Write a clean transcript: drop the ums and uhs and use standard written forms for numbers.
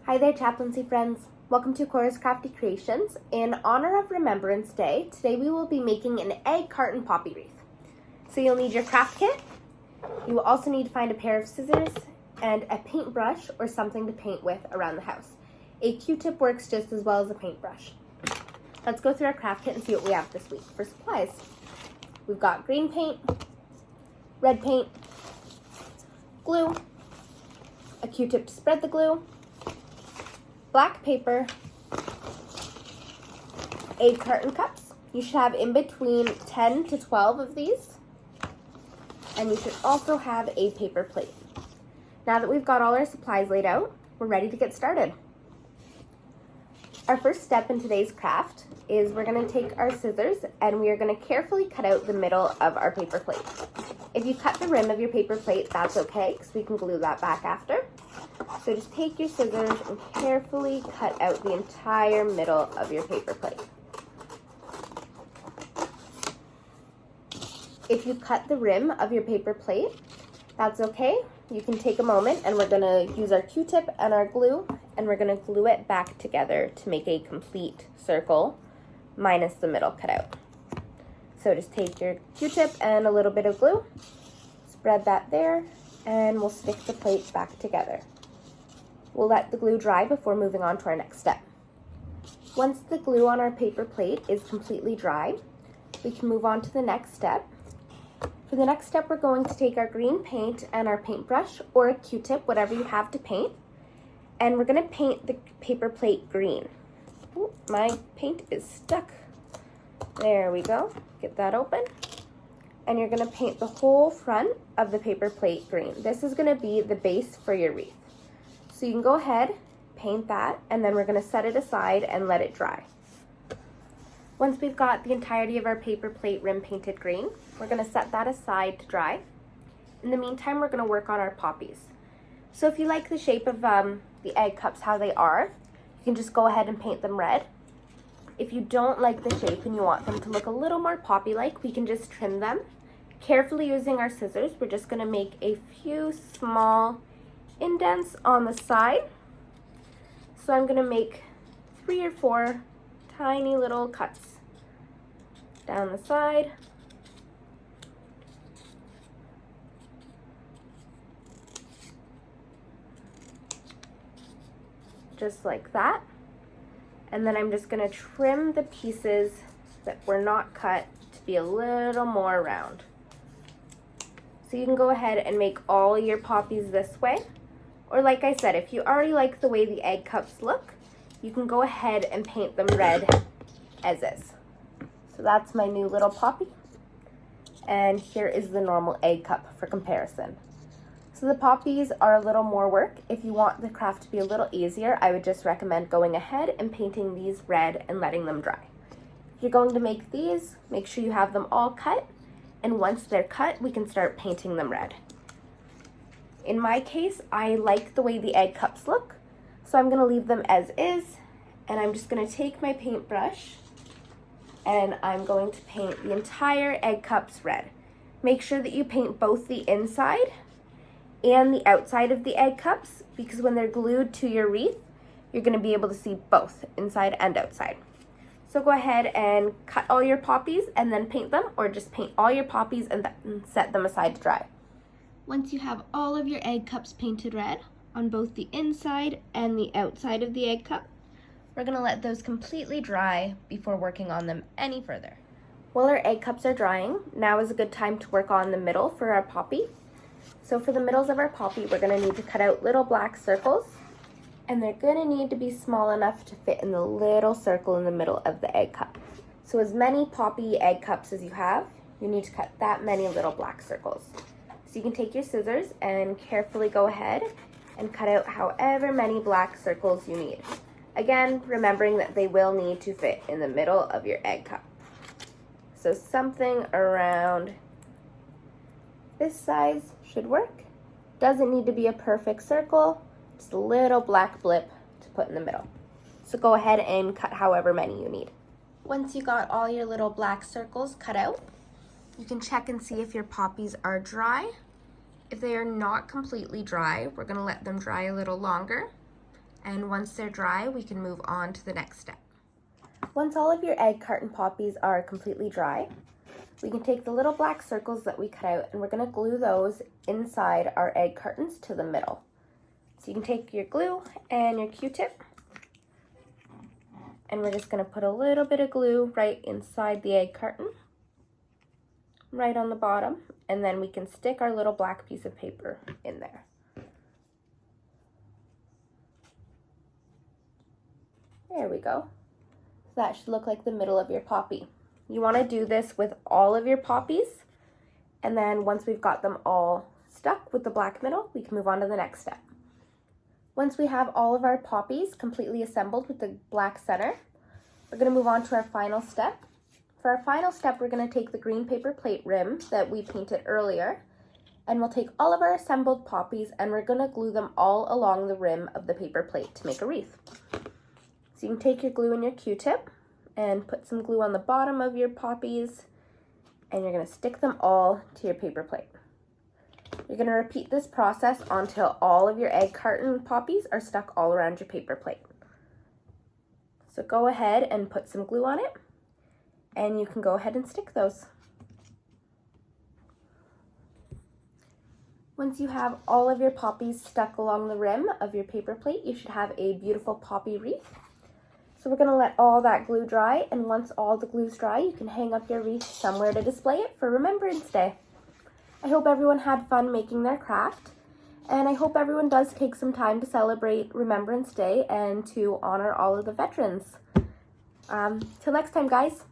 Hi there, chaplaincy friends. Welcome to Cora's Crafty Creations. In honor of Remembrance Day, today we will be making an egg carton poppy wreath. So you'll need your craft kit. You will also need to find a pair of scissors and a paintbrush or something to paint with around the house. A Q-tip works just as well as a paintbrush. Let's go through our craft kit and see what we have this week. For supplies, we've got green paint, red paint, glue, a Q-tip to spread the glue, black paper, egg carton cups. You should have in between 10 to 12 of these. And you should also have a paper plate. Now that we've got all our supplies laid out, we're ready to get started. Our first step in today's craft is we're going to take our scissors and we are going to carefully cut out the middle of our paper plate. If you cut the rim of your paper plate, that's okay, because we can glue that back after. So just take your scissors and carefully cut out the entire middle of your paper plate. If you cut the rim of your paper plate, that's okay. You can take a moment and we're gonna use our Q-tip and our glue and we're gonna glue it back together to make a complete circle minus the middle cut out. So just take your Q-tip and a little bit of glue, spread that there, and we'll stick the plate back together. We'll let the glue dry before moving on to our next step. Once the glue on our paper plate is completely dry, we can move on to the next step. For the next step, we're going to take our green paint and our paintbrush or a Q-tip, whatever you have to paint, and we're going to paint the paper plate green. Ooh, my paint is stuck. There we go. Get that open. And you're going to paint the whole front of the paper plate green. This is going to be the base for your wreath. So you can go ahead, paint that, and then we're going to set it aside and let it dry. Once we've got the entirety of our paper plate rim painted green, we're going to set that aside to dry. In the meantime, we're going to work on our poppies. So if you like the shape of the egg cups, how they are, you can just go ahead and paint them red. If you don't like the shape and you want them to look a little more poppy-like, we can just trim them. Carefully using our scissors, we're just going to make a few small indents on the side. So I'm going to make 3 or 4 tiny little cuts down the side. Just like that. And then I'm just going to trim the pieces that were not cut to be a little more round. So you can go ahead and make all your poppies this way. Or like I said, if you already like the way the egg cups look, you can go ahead and paint them red as is. So that's my new little poppy. And here is the normal egg cup for comparison. So the poppies are a little more work. If you want the craft to be a little easier, I would just recommend going ahead and painting these red and letting them dry. If you're going to make these, make sure you have them all cut. And once they're cut, we can start painting them red. In my case, I like the way the egg cups look. So I'm going to leave them as is, and I'm just going to take my paintbrush and I'm going to paint the entire egg cups red. Make sure that you paint both the inside and the outside of the egg cups, because when they're glued to your wreath, you're going to be able to see both inside and outside. So go ahead and cut all your poppies and then paint them, or just paint all your poppies and set them aside to dry. Once you have all of your egg cups painted red, on both the inside and the outside of the egg cup, we're going to let those completely dry before working on them any further. While our egg cups are drying, now is a good time to work on the middle for our poppy. So for the middles of our poppy, we're going to need to cut out little black circles, and they're going to need to be small enough to fit in the little circle in the middle of the egg cup. So as many poppy egg cups as you have, you need to cut that many little black circles. So you can take your scissors and carefully go ahead and cut out however many black circles you need. Again, remembering that they will need to fit in the middle of your egg cup. So something around this size should work. Doesn't need to be a perfect circle, just a little black blip to put in the middle. So go ahead and cut however many you need. Once you got all your little black circles cut out, you can check and see if your poppies are dry. If they are not completely dry, we're going to let them dry a little longer. And once they're dry, we can move on to the next step. Once all of your egg carton poppies are completely dry, we can take the little black circles that we cut out and we're going to glue those inside our egg cartons to the middle. So you can take your glue and your Q-tip, and we're just going to put a little bit of glue right inside the egg carton, right on the bottom, and then we can stick our little black piece of paper in there. There we go. So that should look like the middle of your poppy. You want to do this with all of your poppies, and then once we've got them all stuck with the black middle, we can move on to the next step. Once we have all of our poppies completely assembled with the black center, we're going to move on to our final step. For our final step, we're going to take the green paper plate rim that we painted earlier, and we'll take all of our assembled poppies and we're going to glue them all along the rim of the paper plate to make a wreath. So you can take your glue and your Q-tip and put some glue on the bottom of your poppies, and you're going to stick them all to your paper plate. You're going to repeat this process until all of your egg carton poppies are stuck all around your paper plate. So go ahead and put some glue on it, and you can go ahead and stick those. Once you have all of your poppies stuck along the rim of your paper plate, you should have a beautiful poppy wreath. So we're going to let all that glue dry, and once all the glue's dry, you can hang up your wreath somewhere to display it for Remembrance Day. I hope everyone had fun making their craft, and I hope everyone does take some time to celebrate Remembrance Day and to honor all of the veterans. Till next time, guys.